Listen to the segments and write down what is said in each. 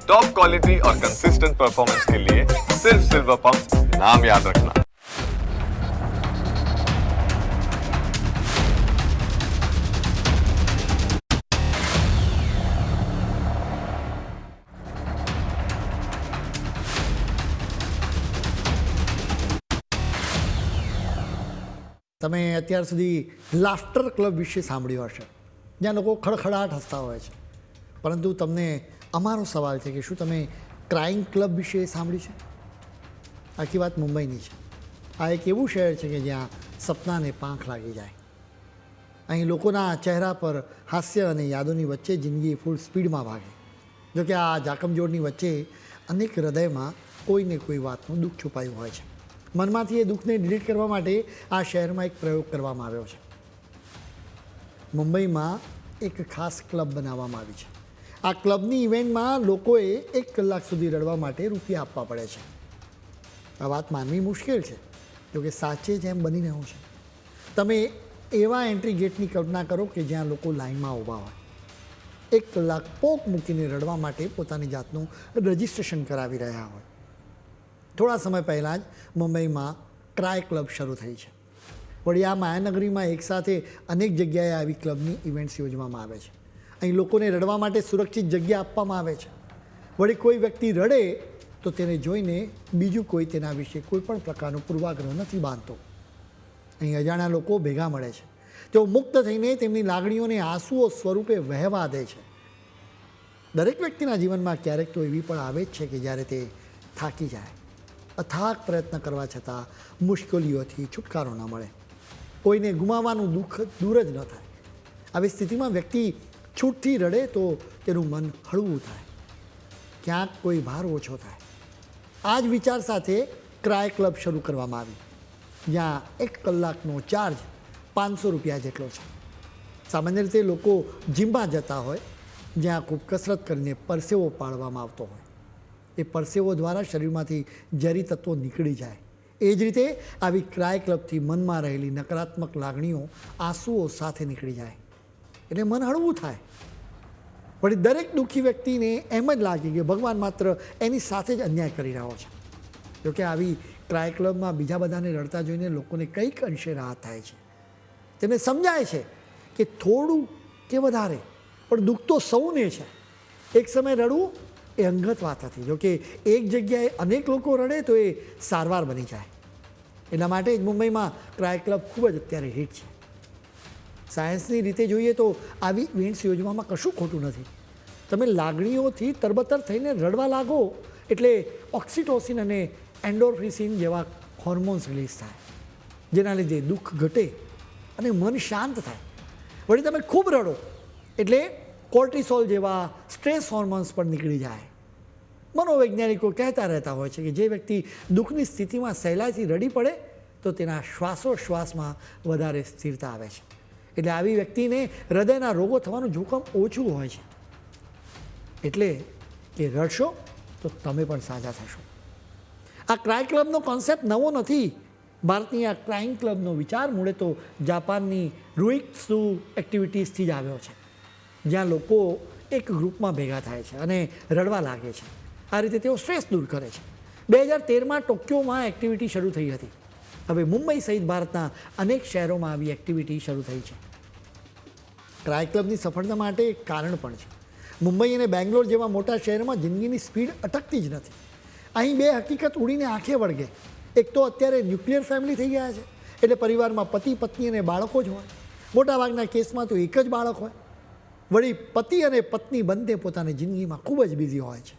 Top quality और consistent performance के लिए सिर्फ सिल्वर पंप नाम याद रखना। તમે અત્યાર સુધી લાફ્ટર ક્લબ વિશે સાંભળ્યું હશે, જ્યાં લોકો ખડખડાટ હસતા હોય છે. પરંતુ તમને અમારો સવાલ છે કે શું તમે ક્રાઇમ ક્લબ વિશે સાંભળ્યું છે? આખી વાત મુંબઈની છે. આ એક એવું શહેર છે કે જ્યાં સપનાને પાંખ લાગી જાય. અહીં લોકોના ચહેરા પર હાસ્ય અને યાદોની વચ્ચે જિંદગી ફૂલ સ્પીડમાં ભાગે. જોકે આ જાકમજોડની વચ્ચે અનેક હૃદયમાં કોઈને કોઈ વાતનું દુઃખ છુપાયું હોય છે. મનમાંથી એ દુઃખને ડિલીટ કરવા માટે આ શહેરમાં એક પ્રયોગ કરવામાં આવ્યો છે. મુંબઈમાં એક ખાસ ક્લબ બનાવવામાં આવી છે. આ ક્લબની ઇવેન્ટમાં લોકોએ 1 કલાક સુધી રડવા માટે રૂપિયા આપવા પડે છે. આ વાત માનવી મુશ્કેલ છે, જોકે સાચે જ એમ બની રહ્યું છે. તમે એવા એન્ટ્રી ગેટની કલ્પના કરો કે જ્યાં લોકો લાઇનમાં ઊભા હોય, 1 કલાક પોક મૂકીને રડવા માટે પોતાની જાતનું રજિસ્ટ્રેશન કરાવી રહ્યા હોય. થોડા સમય પહેલાં જ મુંબઈમાં ક્રાય ક્લબ શરૂ થઈ છે. વળી આ માયાનગરીમાં એકસાથે અનેક જગ્યાએ આવી ક્લબની ઇવેન્ટ્સ યોજવામાં આવે છે. અહીં લોકોને રડવા માટે સુરક્ષિત જગ્યા આપવામાં આવે છે. વળી કોઈ વ્યક્તિ રડે તો તેને જોઈને બીજું કોઈ તેના વિશે કોઈ પણ પ્રકારનો પૂર્વાગ્રહ નથી બાંધતો. અહીં અજાણ્યા લોકો ભેગા મળે છે. તેઓ મુક્ત થઈને તેમની લાગણીઓને આંસુઓ સ્વરૂપે વહેવા દે છે. દરેક વ્યક્તિના જીવનમાં ક્યારેક તો એવી પણ આવે જ છે કે જ્યારે તે થાકી જાય, અથાગ પ્રયત્ન કરવા છતાં મુશ્કેલીઓથી છુટકારો ન મળે. કોઈને ગુમાવવાનું દુઃખ દૂર જ ન થાય. આવી સ્થિતિમાં વ્યક્તિ છૂટથી રડે તો તેનું મન હળવું થાય, ક્યાંક કોઈ ભાર ઓછો થાય. આ જ વિચાર સાથે ક્રાય ક્લબ શરૂ કરવામાં આવી, જ્યાં 1 કલાકનો ચાર્જ 500 રૂપિયા જેટલો છે. સામાન્ય રીતે લોકો જીમમાં જતા હોય, જ્યાં ખૂબ કસરત કરીને પરસેવો પાડવામાં આવતો હોય. એ પરસેવો દ્વારા શરીરમાંથી ઝેરી તત્વો નીકળી જાય. એ જ રીતે આવી ક્રાય ક્લબથી મનમાં રહેલી નકારાત્મક લાગણીઓ આંસુઓ સાથે નીકળી જાય, એટલે મન હળવું થાય. વળી દરેક દુઃખી વ્યક્તિને એમ જ લાગે કે ભગવાન માત્ર એની સાથે જ અન્યાય કરી રહ્યો છે. જોકે આવી ક્રાય ક્લબમાં બીજા બધાને રડતા જોઈને લોકોને કંઈક અંશે રાહત થાય છે. તેને સમજાય છે કે થોડું કે વધારે પણ દુઃખ તો સૌને છે. એક સમય રડવું એ અંગત વાત હતી. જોકે એક જગ્યાએ અનેક લોકો રડે તો એ સારવાર બની જાય. એટલા માટે જ મુંબઈમાં ક્રાય ક્લબ ખૂબ જ અત્યારે હિટ છે. સાયન્સની રીતે જોઈએ તો આવી ઇવેન્ટ્સ યોજવામાં કશું ખોટું નથી. તમે લાગણીઓથી તરબતર થઈને રડવા લાગો એટલે ઓક્સિટોસિન અને એન્ડોર્ફિન જેવા હોર્મોન્સ રિલીઝ થાય, જેના લીધે દુઃખ ઘટે અને મન શાંત થાય. વળી તમે ખૂબ રડો એટલે કોર્ટિસોલ જેવા સ્ટ્રેસ હોર્મોન્સ પણ નીકળી જાય. મનોવૈજ્ઞાનિકો કહેતા રહેતા હોય છે કે જે વ્યક્તિ દુઃખની સ્થિતિમાં સહેલાઈથી રડી પડે તો તેના શ્વાસોશ્વાસમાં વધારે સ્થિરતા આવે છે. એટલે આવી વ્યક્તિને હૃદયના રોગો થવાનું જોખમ ઓછું હોય છે. એટલે કે રડશો તો તમે પણ સાજા થશો. આ ક્રાય ક્લબનો કોન્સેપ્ટ નવો નથી. ભારતની આ ક્રાઇમ ક્લબનો વિચાર મૂળે તો જાપાનની રૂઇત્સુ એક્ટિવિટીઝથી જ આવ્યો છે, જ્યાં લોકો એક ગ્રુપમાં ભેગા થાય છે અને રડવા લાગે છે. આ રીતે તેઓ સ્ટ્રેસ દૂર કરે છે. 2013માં ટોક્યોમાં એક્ટિવિટી શરૂ થઈ હતી. હવે મુંબઈ સહિત ભારતના અનેક શહેરોમાં આવી એક્ટિવિટી શરૂ થઈ છે. ક્રાય ક્લબની સફળતા માટે એક કારણ પણ છે. મુંબઈ અને બેંગ્લોર જેવા મોટા શહેરોમાં જિંદગીની સ્પીડ અટકતી જ નથી. અહીં 2 હકીકત ઉડીને આંખે વળગે. એક તો અત્યારે ન્યુક્લિયર ફેમિલી થઈ ગયા છે, એટલે પરિવારમાં પતિ પત્ની અને બાળકો જ હોય. મોટાભાગના કેસમાં તો એક જ બાળક હોય. વળી પતિ અને પત્ની બંને પોતાની જિંદગીમાં ખૂબ જ બિઝી હોય છે,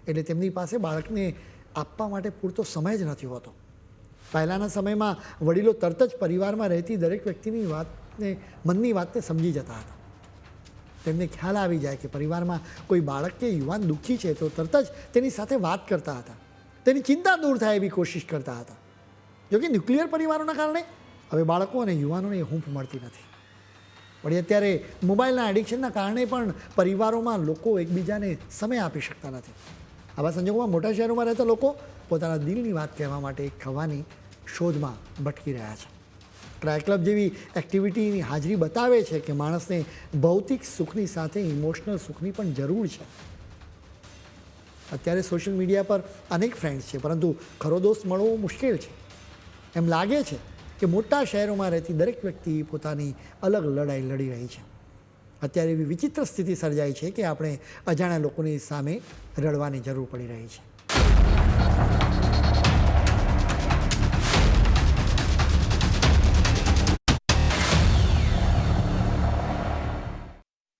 એટલે તેમની પાસે બાળકને આપવા માટે પૂરતો સમય જ નથી હોતો. પહેલાંના સમયમાં વડીલો તરત જ પરિવારમાં રહેતી દરેક વ્યક્તિની વાતને, મનની વાતને સમજી જતા હતા. તેમને ખ્યાલ આવી જાય કે પરિવારમાં કોઈ બાળક કે યુવાન દુઃખી છે તો તરત જ તેની સાથે વાત કરતા હતા, તેની ચિંતા દૂર થાય એવી કોશિશ કરતા હતા. જોકે ન્યુક્લિયર પરિવારોના કારણે હવે બાળકો અને યુવાનોને એ હૂંફ મળતી નથી. વળી અત્યારે મોબાઈલના એડિક્શનના કારણે પણ પરિવારોમાં લોકો એકબીજાને સમય આપી શકતા નથી. આવા સંજોગોમાં મોટા શહેરોમાં રહેતા લોકો પોતાના દિલની વાત કહેવા માટે એક ખવાની શોધમાં ભટકી રહ્યા છે. ક્રાય ક્લબ જેવી એક્ટિવિટીની હાજરી બતાવે છે કે માણસને ભૌતિક સુખની સાથે ઇમોશનલ સુખની પણ જરૂર છે. અત્યારે સોશિયલ મીડિયા પર અનેક ફ્રેન્ડ્સ છે, પરંતુ ખરો દોસ્ત મળવો મુશ્કેલ છે. એમ લાગે છે કે મોટા શહેરોમાં રહેતી દરેક વ્યક્તિ પોતાની અલગ લડાઈ લડી રહી છે. અત્યારે એવી વિચિત્ર સ્થિતિ સર્જાઈ છે કે આપણે અજાણ્યા લોકોની સામે રડવાની જરૂર પડી રહી છે.